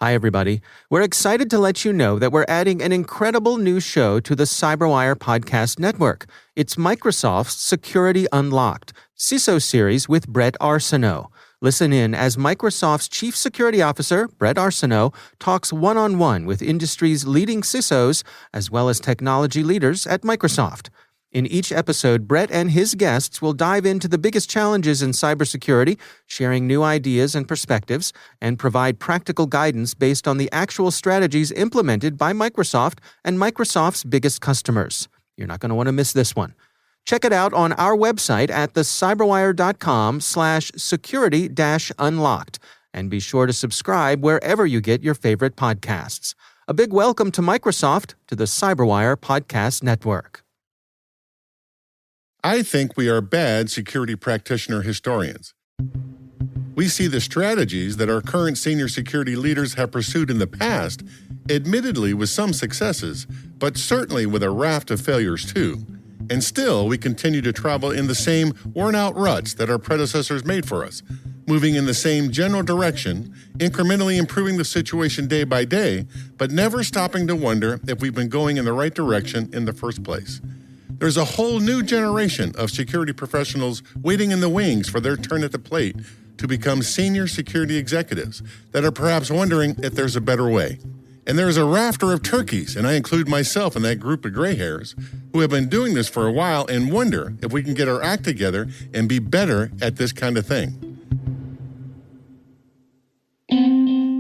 Hi, everybody. We're excited to let you know that we're adding an incredible new show to the CyberWire podcast network. It's Microsoft's Security Unlocked, CISO series with Bret Arsenault. Listen in as Microsoft's Chief Security Officer, Bret Arsenault, talks one-on-one with industry's leading CISOs as well as technology leaders at Microsoft. In each episode, Bret and his guests will dive into the biggest challenges in cybersecurity, sharing new ideas and perspectives, and provide practical guidance based on the actual strategies implemented by Microsoft and Microsoft's biggest customers. You're not going to want to miss this one. Check it out on our website at thecyberwire.com/security-unlocked, and be sure to subscribe wherever you get your favorite podcasts. A big welcome to Microsoft to the CyberWire Podcast Network. I think we are bad security practitioner historians. We see the strategies that our current senior security leaders have pursued in the past, admittedly with some successes, but certainly with a raft of failures too. And still, we continue to travel in the same worn-out ruts that our predecessors made for us, moving in the same general direction, incrementally improving the situation day by day, but never stopping to wonder if we've been going in the right direction in the first place. There's a whole new generation of security professionals waiting in the wings for their turn at the plate to become senior security executives that are perhaps wondering if there's a better way. And there's a rafter of turkeys, and I include myself in that group of gray hairs, who have been doing this for a while and wonder if we can get our act together and be better at this kind of thing.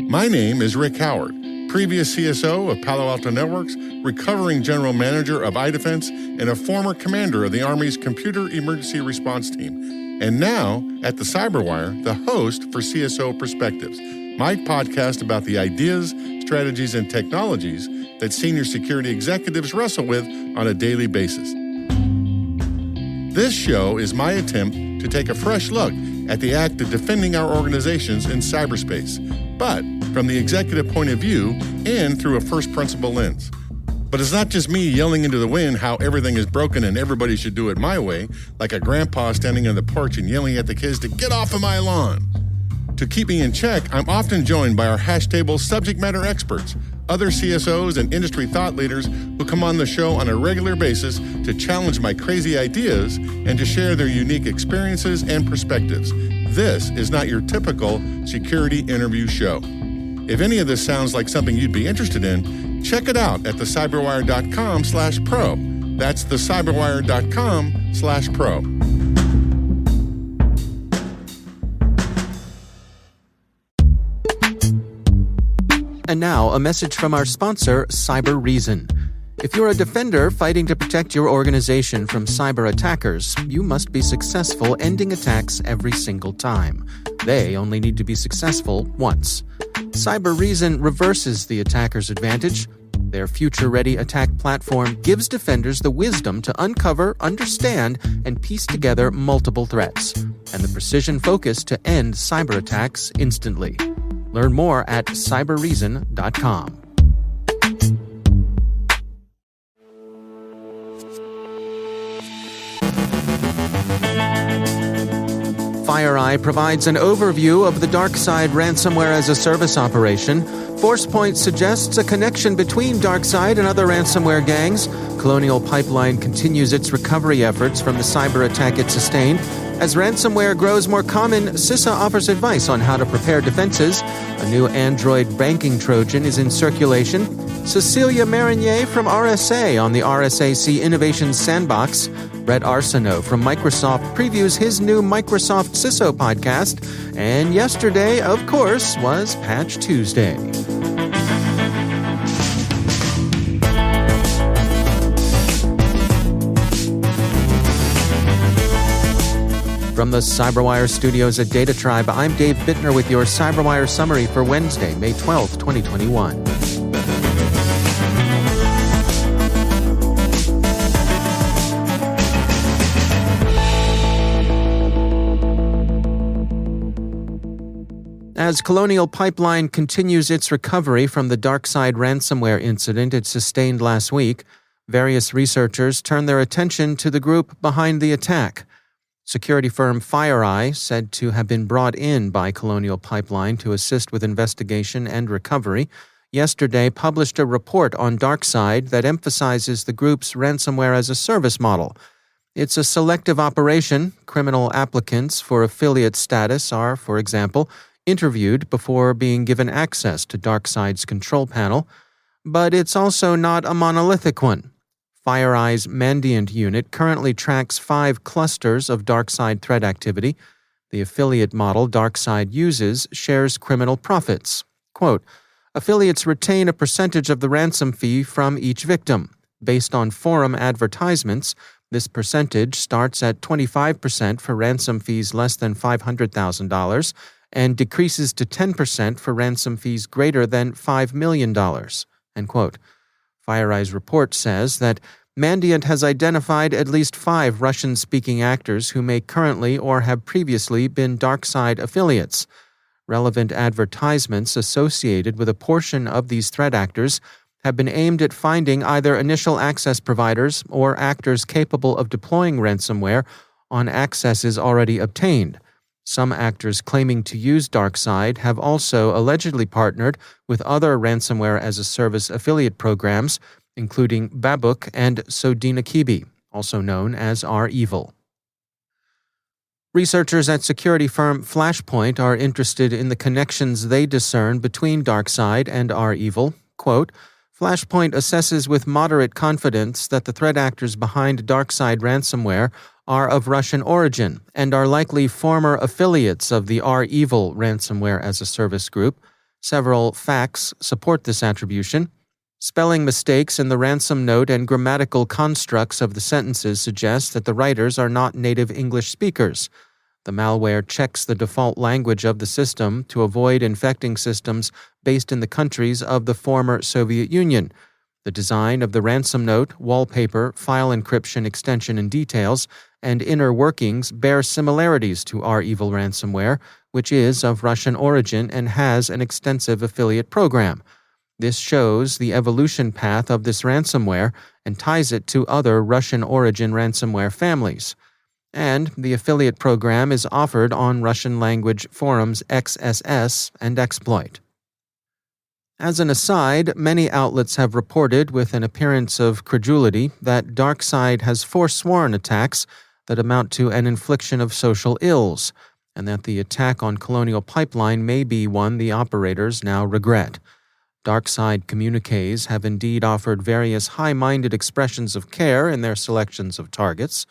My name is Rick Howard, previous CSO of Palo Alto Networks, recovering general manager of iDefense, and a former commander of the Army's Computer Emergency Response Team. And now, at the CyberWire, the host for CSO Perspectives, my podcast about the ideas, strategies, and technologies that senior security executives wrestle with on a daily basis. This show is my attempt to take a fresh look at the act of defending our organizations in cyberspace, but from the executive point of view and through a first principle lens. But it's not just me yelling into the wind how everything is broken and everybody should do it my way, like a grandpa standing on the porch and yelling at the kids to get off of my lawn. To keep me in check, I'm often joined by our hash table subject matter experts, other CSOs and industry thought leaders who come on the show on a regular basis to challenge my crazy ideas and to share their unique experiences and perspectives. This is not your typical security interview show. If any of this sounds like something you'd be interested in, check it out at thecyberwire.com/pro. That's thecyberwire.com/pro. And now, a message from our sponsor, CyberReason. If you're a defender fighting to protect your organization from cyber attackers, you must be successful ending attacks every single time. They only need to be successful once. CyberReason reverses the attacker's advantage. Their future-ready attack platform gives defenders the wisdom to uncover, understand, and piece together multiple threats, and the precision focus to end cyber attacks instantly. Learn more at cyberreason.com. FireEye provides an overview of the DarkSide ransomware-as-a-service operation. Forcepoint suggests a connection between DarkSide and other ransomware gangs. Colonial Pipeline continues its recovery efforts from the cyber attack it sustained. As ransomware grows more common, CISA offers advice on how to prepare defenses. A new Android banking Trojan is in circulation. Cecelia Marinier from RSA on the RSAC Innovation Sandbox. Bret Arsenault from Microsoft previews his new Microsoft CISO podcast. And yesterday, of course, was Patch Tuesday. From the CyberWire studios at Data Tribe, I'm Dave Bittner with your CyberWire summary for Wednesday, May 12, 2021. As Colonial Pipeline continues its recovery from the DarkSide ransomware incident it sustained last week, various researchers turn their attention to the group behind the attack. Security firm FireEye, said to have been brought in by Colonial Pipeline to assist with investigation and recovery, yesterday published a report on DarkSide that emphasizes the group's ransomware-as-a-service model. It's a selective operation. Criminal applicants for affiliate status are, for example, interviewed before being given access to DarkSide's control panel. But it's also not a monolithic one. FireEye's Mandiant unit currently tracks 5 clusters of DarkSide threat activity. The affiliate model DarkSide uses shares criminal profits. Quote, affiliates retain a percentage of the ransom fee from each victim. Based on forum advertisements, this percentage starts at 25% for ransom fees less than $500,000 and decreases to 10% for ransom fees greater than $5 million. End quote. FireEye's report says that Mandiant has identified at least 5 Russian-speaking actors who may currently or have previously been DarkSide affiliates. Relevant advertisements associated with a portion of these threat actors have been aimed at finding either initial access providers or actors capable of deploying ransomware on accesses already obtained. Some actors claiming to use DarkSide have also allegedly partnered with other ransomware-as-a-service affiliate programs, including Babuk and Sodinokibi, also known as REvil. Researchers at security firm Flashpoint are interested in the connections they discern between DarkSide and REvil. Quote, Flashpoint assesses with moderate confidence that the threat actors behind DarkSide ransomware are of Russian origin and are likely former affiliates of the REvil ransomware-as-a-service group. Several facts support this attribution. Spelling mistakes in the ransom note and grammatical constructs of the sentences suggest that the writers are not native English speakers. The malware checks the default language of the system to avoid infecting systems based in the countries of the former Soviet Union. The design of the ransom note, wallpaper, file encryption extension and details, and inner workings bear similarities to REvil ransomware, which is of Russian origin and has an extensive affiliate program. This shows the evolution path of this ransomware and ties it to other Russian origin ransomware families. And the affiliate program is offered on Russian language forums XSS and Exploit. As an aside, many outlets have reported with an appearance of credulity that DarkSide has forsworn attacks that amount to an infliction of social ills, and that the attack on Colonial Pipeline may be one the operators now regret. DarkSide communiques have indeed offered various high-minded expressions of care in their selections of targets,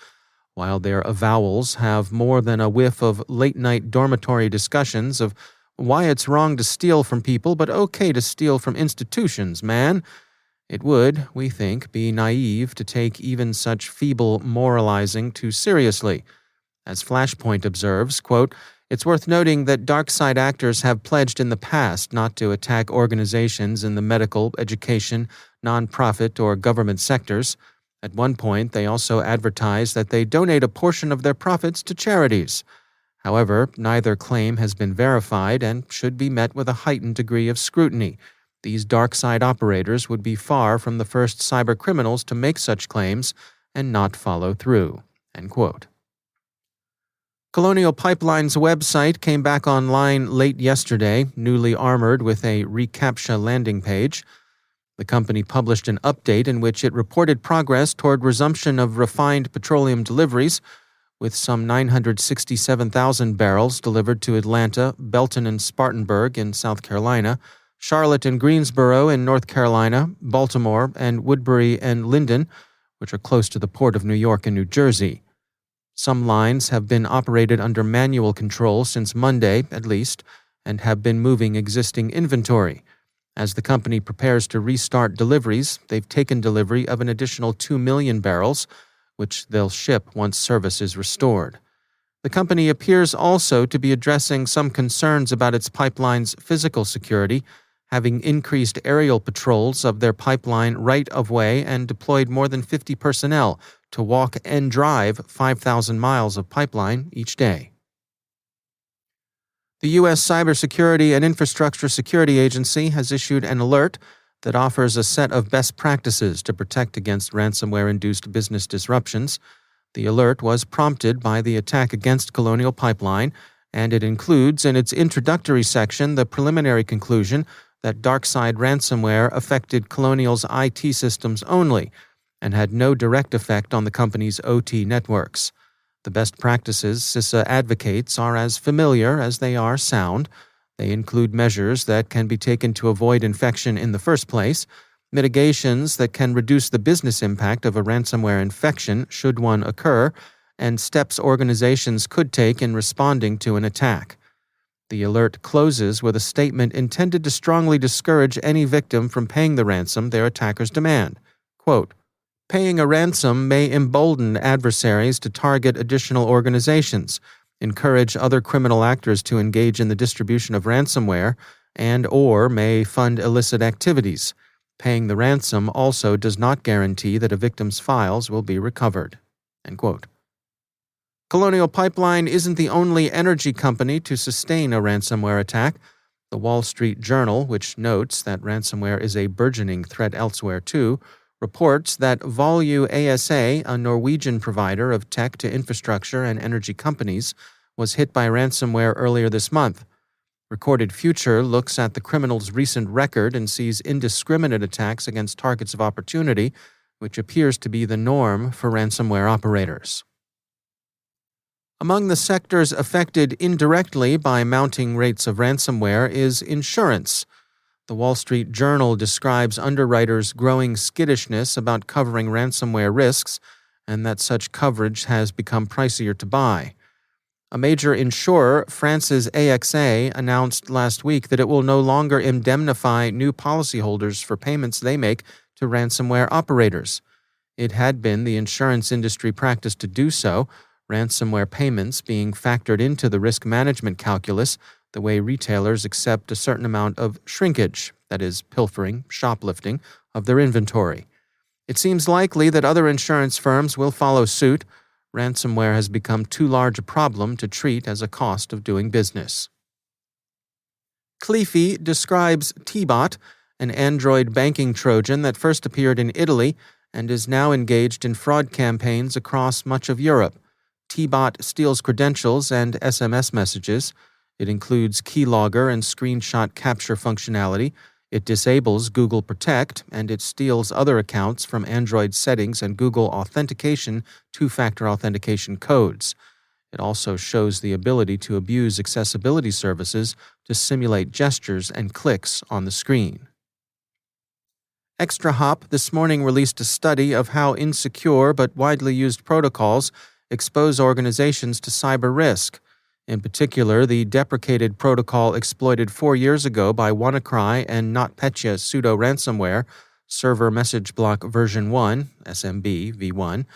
while their avowals have more than a whiff of late-night dormitory discussions of why it's wrong to steal from people but okay to steal from institutions, man. It would, we think, be naive to take even such feeble moralizing too seriously. As Flashpoint observes, quote, it's worth noting that DarkSide actors have pledged in the past not to attack organizations in the medical, education, nonprofit, or government sectors. At one point, they also advertised that they donate a portion of their profits to charities. However, neither claim has been verified and should be met with a heightened degree of scrutiny. These DarkSide operators would be far from the first cybercriminals to make such claims and not follow through. End quote. Colonial Pipeline's website came back online late yesterday, newly armored with a reCAPTCHA landing page. The company published an update in which it reported progress toward resumption of refined petroleum deliveries, with some 967,000 barrels delivered to Atlanta, Belton and Spartanburg in South Carolina, Charlotte and Greensboro in North Carolina, Baltimore, and Woodbury and Linden, which are close to the port of New York and New Jersey. Some lines have been operated under manual control since Monday, at least, and have been moving existing inventory. As the company prepares to restart deliveries, they've taken delivery of an additional 2 million barrels, which they'll ship once service is restored. The company appears also to be addressing some concerns about its pipeline's physical security, having increased aerial patrols of their pipeline right-of-way and deployed more than 50 personnel to walk and drive 5,000 miles of pipeline each day. The U.S. Cybersecurity and Infrastructure Security Agency has issued an alert that offers a set of best practices to protect against ransomware-induced business disruptions. The alert was prompted by the attack against Colonial Pipeline, and it includes in its introductory section the preliminary conclusion that DarkSide ransomware affected Colonial's IT systems only and had no direct effect on the company's OT networks. The best practices CISA advocates are as familiar as they are sound. They include measures that can be taken to avoid infection in the first place, mitigations that can reduce the business impact of a ransomware infection should one occur, and steps organizations could take in responding to an attack. The alert closes with a statement intended to strongly discourage any victim from paying the ransom their attackers demand. Quote, "Paying a ransom may embolden adversaries to target additional organizations, encourage other criminal actors to engage in the distribution of ransomware, and/or may fund illicit activities. Paying the ransom also does not guarantee that a victim's files will be recovered." End quote. Colonial Pipeline isn't the only energy company to sustain a ransomware attack. The Wall Street Journal, which notes that ransomware is a burgeoning threat elsewhere too, reports that Volue ASA, a Norwegian provider of tech to infrastructure and energy companies, was hit by ransomware earlier this month. Recorded Future looks at the criminal's recent record and sees indiscriminate attacks against targets of opportunity, which appears to be the norm for ransomware operators. Among the sectors affected indirectly by mounting rates of ransomware is insurance. The Wall Street Journal describes underwriters' growing skittishness about covering ransomware risks and that such coverage has become pricier to buy. A major insurer, France's AXA, announced last week that it will no longer indemnify new policyholders for payments they make to ransomware operators. It had been the insurance industry practice to do so, ransomware payments being factored into the risk management calculus the way retailers accept a certain amount of shrinkage, that is, pilfering, shoplifting, of their inventory. It seems likely that other insurance firms will follow suit. Ransomware has become too large a problem to treat as a cost of doing business. Cleefy describes T-Bot, an Android banking Trojan that first appeared in Italy and is now engaged in fraud campaigns across much of Europe. T-Bot steals credentials and SMS messages. It includes keylogger and screenshot capture functionality. It disables Google Protect, and it steals other accounts from Android settings and Google Authentication two-factor authentication codes. It also shows the ability to abuse accessibility services to simulate gestures and clicks on the screen. ExtraHop this morning released a study of how insecure but widely used protocols expose organizations to cyber risk. In particular, the deprecated protocol exploited 4 years ago by WannaCry and NotPetya pseudo-ransomware, Server Message Block version 1, SMB v1,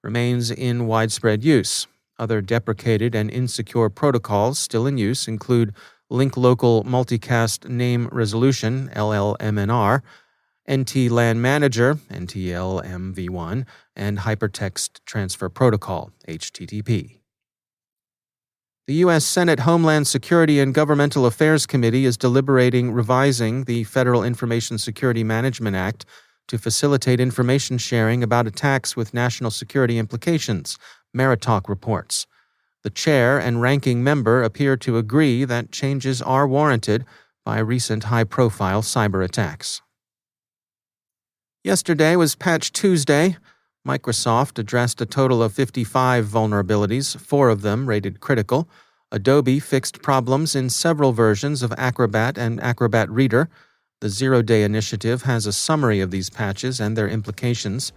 remains in widespread use. Other deprecated and insecure protocols still in use include Link Local Multicast Name Resolution, LLMNR, NT-LAN Manager, NTLM-v1, and Hypertext Transfer Protocol, HTTP. The U.S. Senate Homeland Security and Governmental Affairs Committee is deliberating revising the Federal Information Security Management Act to facilitate information sharing about attacks with national security implications, Maritalk reports. The chair and ranking member appear to agree that changes are warranted by recent high-profile cyber attacks. Yesterday was Patch Tuesday. Microsoft addressed a total of 55 vulnerabilities, 4 of them rated critical. Adobe fixed problems in several versions of Acrobat and Acrobat Reader. The Zero-Day Initiative has a summary of these patches and their implications.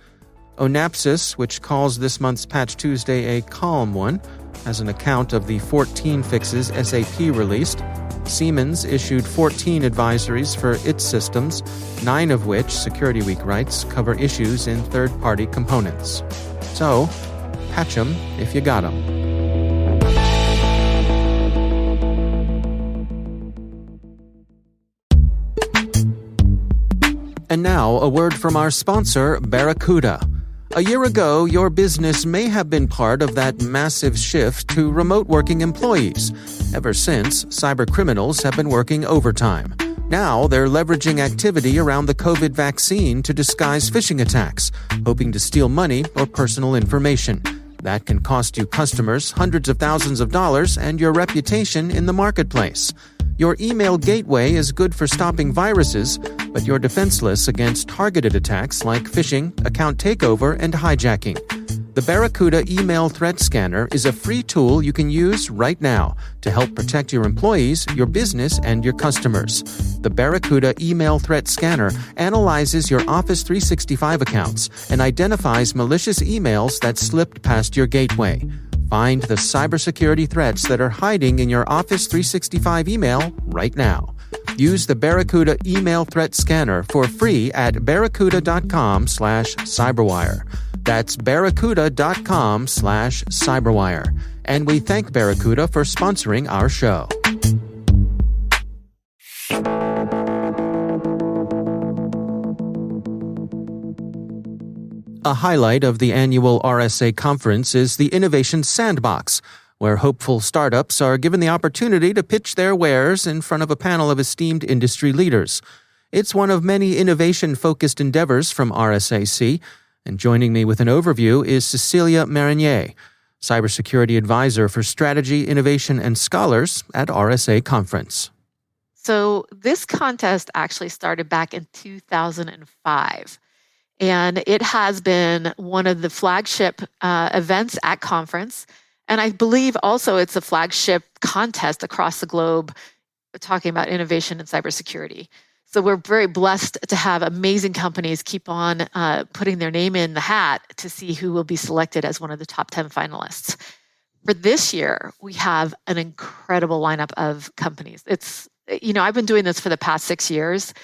Onapsis, which calls this month's Patch Tuesday a calm one, has an account of the 14 fixes SAP released. Siemens issued 14 advisories for its systems, 9 of which, Security Week writes, cover issues in third-party components. So, patch 'em if you got 'em. And now, a word from our sponsor, Barracuda. A year ago, your business may have been part of that massive shift to remote working employees. Ever since, cybercriminals have been working overtime. Now, they're leveraging activity around the COVID vaccine to disguise phishing attacks, hoping to steal money or personal information. That can cost you customers hundreds of thousands of dollars and your reputation in the marketplace. Your email gateway is good for stopping viruses, but you're defenseless against targeted attacks like phishing, account takeover, and hijacking. The Barracuda Email Threat Scanner is a free tool you can use right now to help protect your employees, your business, and your customers. The Barracuda Email Threat Scanner analyzes your Office 365 accounts and identifies malicious emails that slipped past your gateway. Find the cybersecurity threats that are hiding in your Office 365 email right now. Use the Barracuda Email Threat Scanner for free at barracuda.com/cyberwire. That's barracuda.com/cyberwire. And we thank Barracuda for sponsoring our show. A highlight of the annual RSA conference is the Innovation Sandbox, where hopeful startups are given the opportunity to pitch their wares in front of a panel of esteemed industry leaders. It's one of many innovation-focused endeavors from RSAC, and joining me with an overview is Cecelia Marinier, Cybersecurity Advisor for Strategy, Innovation, and Scholars at RSA Conference. So this contest actually started back in 2005. And it has been one of the flagship events at conference. And I believe also it's a flagship contest across the globe talking about innovation and cybersecurity. So we're very blessed to have amazing companies keep on putting their name in the hat to see who will be selected as one of the top 10 finalists. For this year, we have an incredible lineup of companies. I've been doing this for the past 6 years.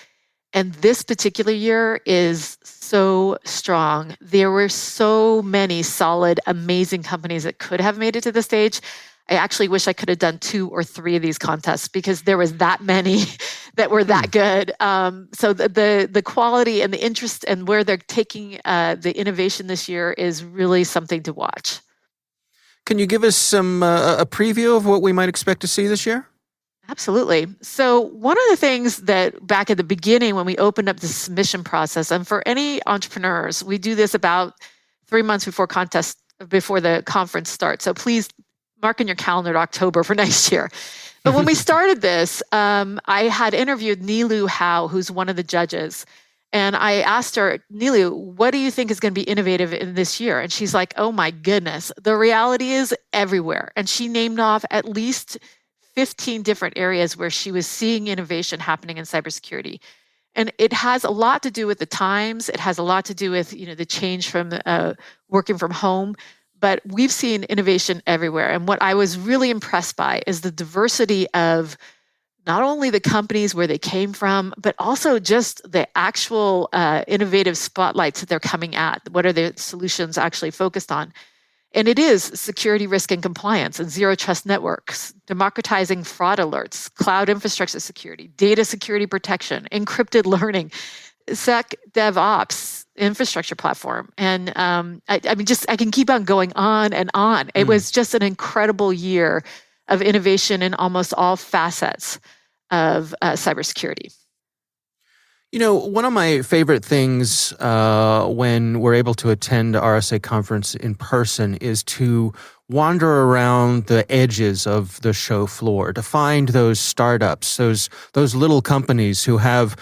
And this particular year is so strong. There were so many solid, amazing companies that could have made it to the stage. I actually wish I could have done 2 or 3 of these contests because there was that many that were that good. So the quality and the interest and where they're taking the innovation this year is really something to watch. Can you give us a preview of what we might expect to see this year? Absolutely. So one of the things that back at the beginning when we opened up the submission process, and for any entrepreneurs, we do this about 3 months before the conference starts. So please mark in your calendar October for next year. But when we started this, I had interviewed Nilu Howe, who's one of the judges. And I asked her, Nilu, what do you think is going to be innovative in this year? And she's like, oh my goodness, the reality is everywhere. And she named off at least 15 different areas where she was seeing innovation happening in cybersecurity. And it has a lot to do with the times. It has a lot to do with, the change from working from home. But we've seen innovation everywhere. And what I was really impressed by is the diversity of not only the companies where they came from, but also just the actual innovative spotlights that they're coming at. What are the solutions actually focused on? And it is security, risk, and compliance and zero trust networks, democratizing fraud alerts, cloud infrastructure security, data security protection, encrypted learning, SEC DevOps, infrastructure platform. And I can keep on going on and on. It was just an incredible year of innovation in almost all facets of cybersecurity. One of my favorite things when we're able to attend RSA conference in person is to wander around the edges of the show floor, to find those startups, those little companies who have,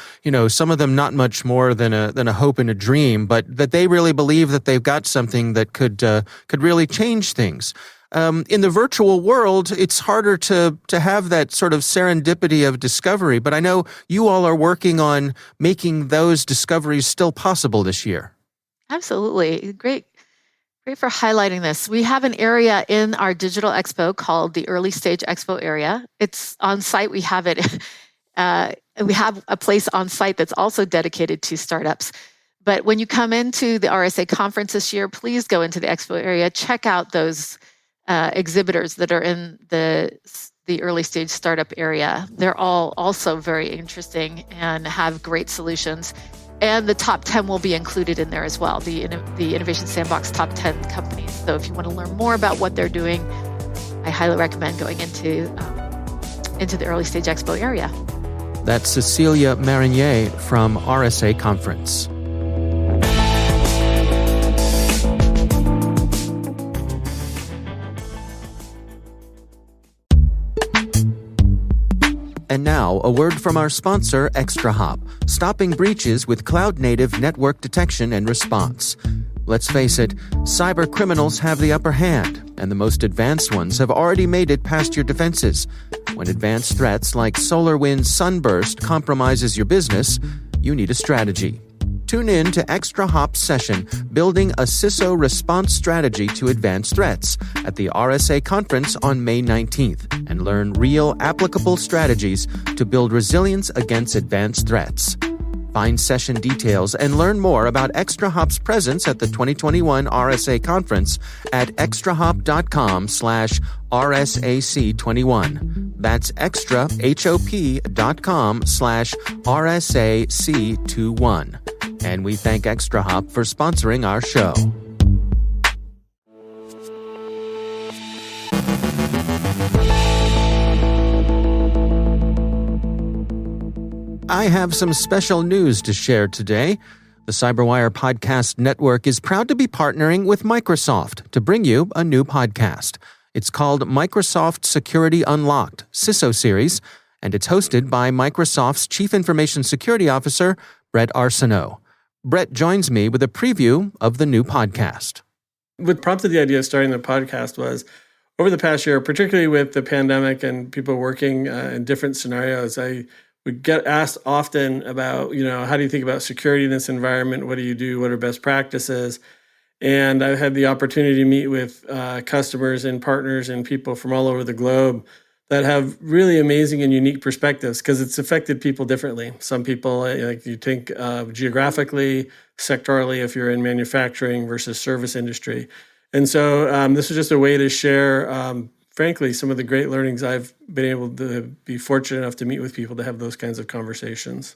some of them not much more than a hope and a dream, but that they really believe that they've got something that could really change things. In the virtual world, it's harder to have that sort of serendipity of discovery, but I know you all are working on making those discoveries still possible this year. Absolutely. Great for highlighting this. We have an area in our digital expo called the Early Stage Expo area. It's on site. We have it. We have a place on site that's also dedicated to startups. But when you come into the RSA conference this year, please go into the expo area, check out those exhibitors that are in the early stage startup area. They're all also very interesting and have great solutions. And the top 10 will be included in there as well, the Innovation Sandbox top 10 companies. So if you want to learn more about what they're doing, I highly recommend going into the Early Stage Expo area. That's Cecelia Marinier from RSA Conference. And now, a word from our sponsor, ExtraHop, stopping breaches with cloud-native network detection and response. Let's face it, cyber criminals have the upper hand, and the most advanced ones have already made it past your defenses. When advanced threats like SolarWinds Sunburst compromises your business, you need a strategy. Tune in to ExtraHop's session, Building a CISO Response Strategy to Advanced Threats, at the RSA Conference on May 19th, and learn real, applicable strategies to build resilience against advanced threats. Find session details and learn more about ExtraHop's presence at the 2021 RSA Conference at extrahop.com/RSAC21. That's extrahop.com/RSAC21. And we thank ExtraHop for sponsoring our show. I have some special news to share today. The CyberWire Podcast Network is proud to be partnering with Microsoft to bring you a new podcast. It's called Microsoft Security Unlocked, CISO Series, and it's hosted by Microsoft's Chief Information Security Officer, Bret Arsenault. Bret joins me with a preview of the new podcast. What prompted the idea of starting the podcast was, over the past year, particularly with the pandemic and people working in different scenarios, I would get asked often about, how do you think about security in this environment? What do you do? What are best practices? And I've had the opportunity to meet with customers and partners and people from all over the globe that have really amazing and unique perspectives, because it's affected people differently. Some people, like you think geographically, sectorally, if you're in manufacturing versus service industry. And so this is just a way to share, frankly, some of the great learnings I've been able to be fortunate enough to meet with people to have those kinds of conversations.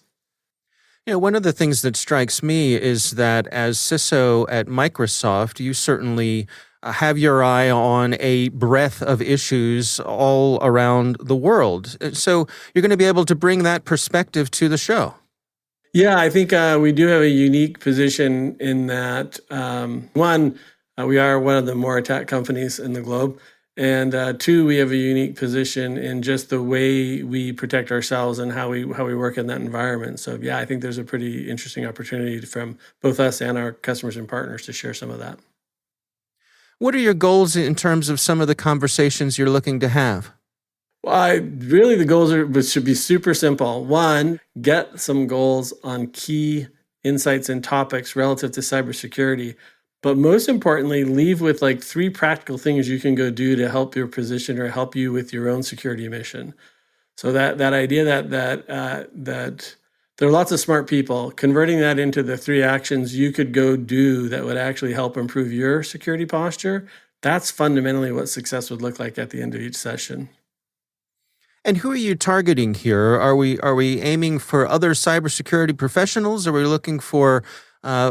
One of the things that strikes me is that as CISO at Microsoft, you certainly have your eye on a breadth of issues all around the world. So you're going to be able to bring that perspective to the show. Yeah, I think we do have a unique position in that, one, we are one of the more attacked companies in the globe. And two, we have a unique position in just the way we protect ourselves and how we work in that environment. So yeah, I think there's a pretty interesting opportunity from both us and our customers and partners to share some of that. What are your goals in terms of some of the conversations you're looking to have? Well, the goals should be super simple. One, get some goals on key insights and topics relative to cybersecurity. But most importantly, leave with like 3 practical things you can go do to help your position or help you with your own security mission. So that idea that there are lots of smart people, converting that into the 3 actions you could go do that would actually help improve your security posture, that's fundamentally what success would look like at the end of each session. And who are you targeting here? Are we aiming for other cybersecurity professionals? Are we looking for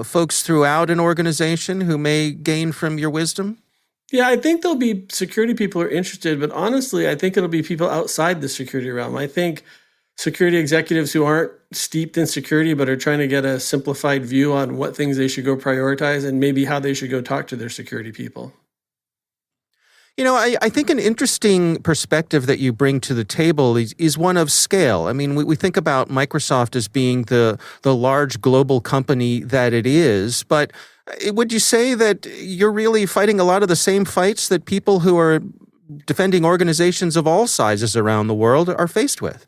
folks throughout an organization who may gain from your wisdom? Yeah, I think there'll be security people who are interested, but honestly, I think it'll be people outside the security realm. I think security executives who aren't steeped in security but are trying to get a simplified view on what things they should go prioritize and maybe how they should go talk to their security people. I think an interesting perspective that you bring to the table is one of scale. I mean, we think about Microsoft as being the large global company that it is, but would you say that you're really fighting a lot of the same fights that people who are defending organizations of all sizes around the world are faced with?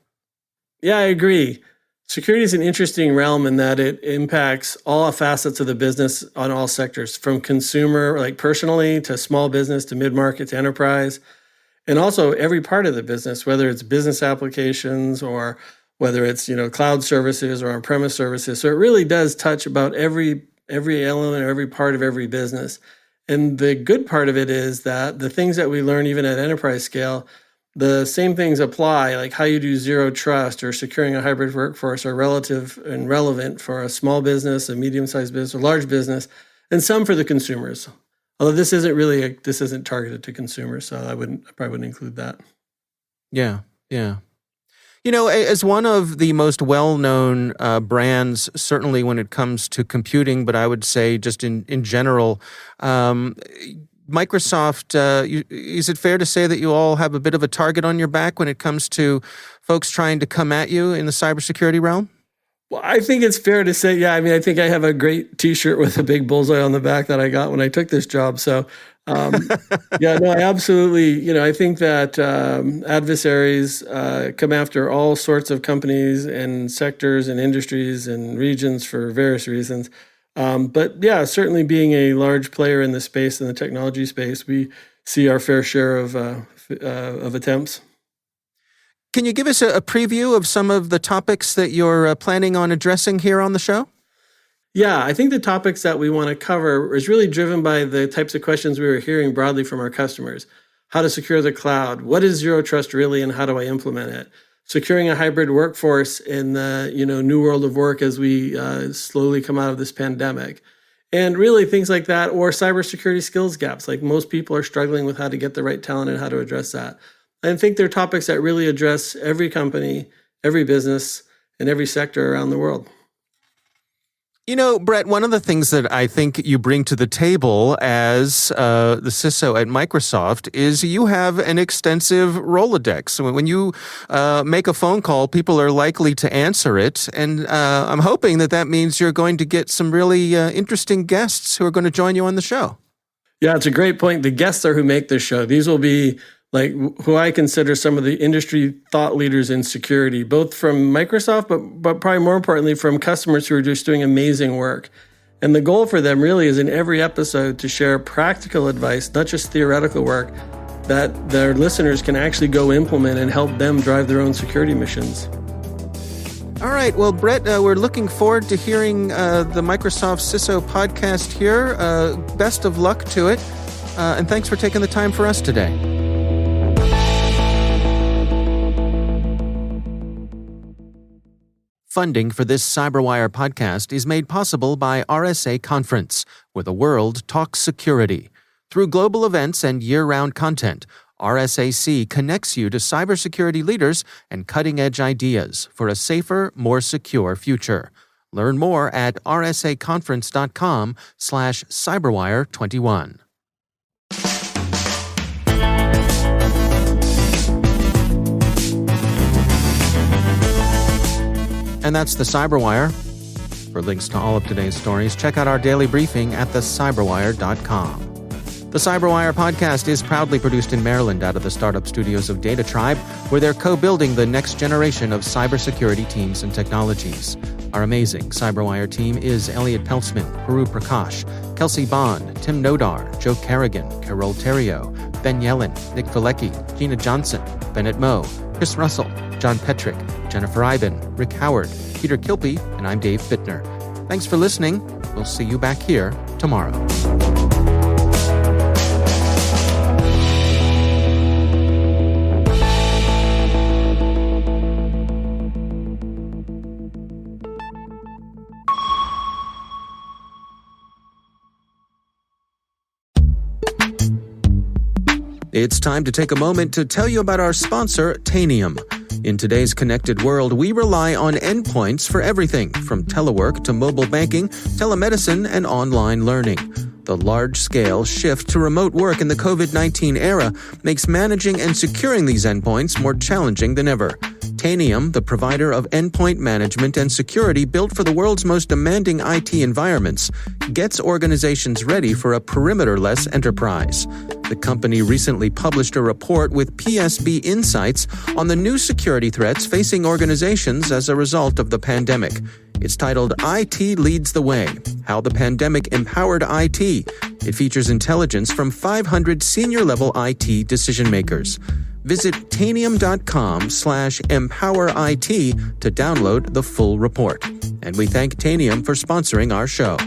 Yeah, I agree. Security is an interesting realm in that it impacts all facets of the business on all sectors, from consumer, like personally, to small business, to mid-market, to enterprise, and also every part of the business, whether it's business applications or whether it's cloud services or on-premise services. So it really does touch about every element or every part of every business. And the good part of it is that the things that we learn even at enterprise scale, the same things apply, like how you do zero trust or securing a hybrid workforce are relative and relevant for a small business, a medium-sized business, or large business, and some for the consumers. Although this isn't targeted to consumers, so I probably wouldn't include that. Yeah. As one of the most well-known brands, certainly when it comes to computing, but I would say just in general, Microsoft, is it fair to say that you all have a bit of a target on your back when it comes to folks trying to come at you in the cybersecurity realm? Well, I think it's fair to say, yeah. I mean, I think I have a great T-shirt with a big bullseye on the back that I got when I took this job. So, yeah, no, I absolutely. I think that adversaries come after all sorts of companies and sectors and industries and regions for various reasons. But yeah, certainly being a large player in the space, in the technology space, we see our fair share of attempts. Can you give us a preview of some of the topics that you're planning on addressing here on the show? Yeah, I think the topics that we want to cover is really driven by the types of questions we were hearing broadly from our customers. How to secure the cloud? What is Zero Trust really, and how do I implement it? Securing a hybrid workforce in the new world of work as we slowly come out of this pandemic. And really things like that, or cybersecurity skills gaps. Like most people are struggling with how to get the right talent and how to address that. I think they're topics that really address every company, every business, and every sector around the world. Bret, one of the things that I think you bring to the table as the CISO at Microsoft is you have an extensive Rolodex. When you make a phone call, people are likely to answer it. And I'm hoping that means you're going to get some really interesting guests who are going to join you on the show. Yeah, it's a great point. The guests are who make this show. These will be like who I consider some of the industry thought leaders in security, both from Microsoft, but probably more importantly from customers who are just doing amazing work. And the goal for them really is in every episode to share practical advice, not just theoretical work, that their listeners can actually go implement and help them drive their own security missions. All right. Well, Bret, we're looking forward to hearing the Microsoft CISO podcast here. Best of luck to it. And thanks for taking the time for us today. Funding for this CyberWire podcast is made possible by RSA Conference, where the world talks security. Through global events and year-round content, RSAC connects you to cybersecurity leaders and cutting-edge ideas for a safer, more secure future. Learn more at rsaconference.com/CyberWire21. And that's the CyberWire. For links to all of today's stories, check out our daily briefing at thecyberwire.com. The CyberWire podcast is proudly produced in Maryland out of the startup studios of Data Tribe, where they're co-building the next generation of cybersecurity teams and technologies. Our amazing CyberWire team is Elliot Peltzman, Puru Prakash, Kelsey Bond, Tim Nodar, Joe Kerrigan, Carol Terrio, Ben Yellen, Nick Valecki, Gina Johnson, Bennett Moe, Chris Russell, John Petrick, Jennifer Iben, Rick Howard, Peter Kilpie, and I'm Dave Bittner. Thanks for listening. We'll see you back here tomorrow. It's time to take a moment to tell you about our sponsor, Tanium. In today's connected world, we rely on endpoints for everything from telework to mobile banking, telemedicine, and online learning. The large-scale shift to remote work in the COVID-19 era makes managing and securing these endpoints more challenging than ever. Tanium, the provider of endpoint management and security built for the world's most demanding IT environments, gets organizations ready for a perimeter-less enterprise. The company recently published a report with PSB Insights on the new security threats facing organizations as a result of the pandemic. It's titled IT Leads the Way: How the Pandemic Empowered IT. It features intelligence from 500 senior-level IT decision-makers. Visit Tanium.com/EmpowerIT to download the full report. And we thank Tanium for sponsoring our show.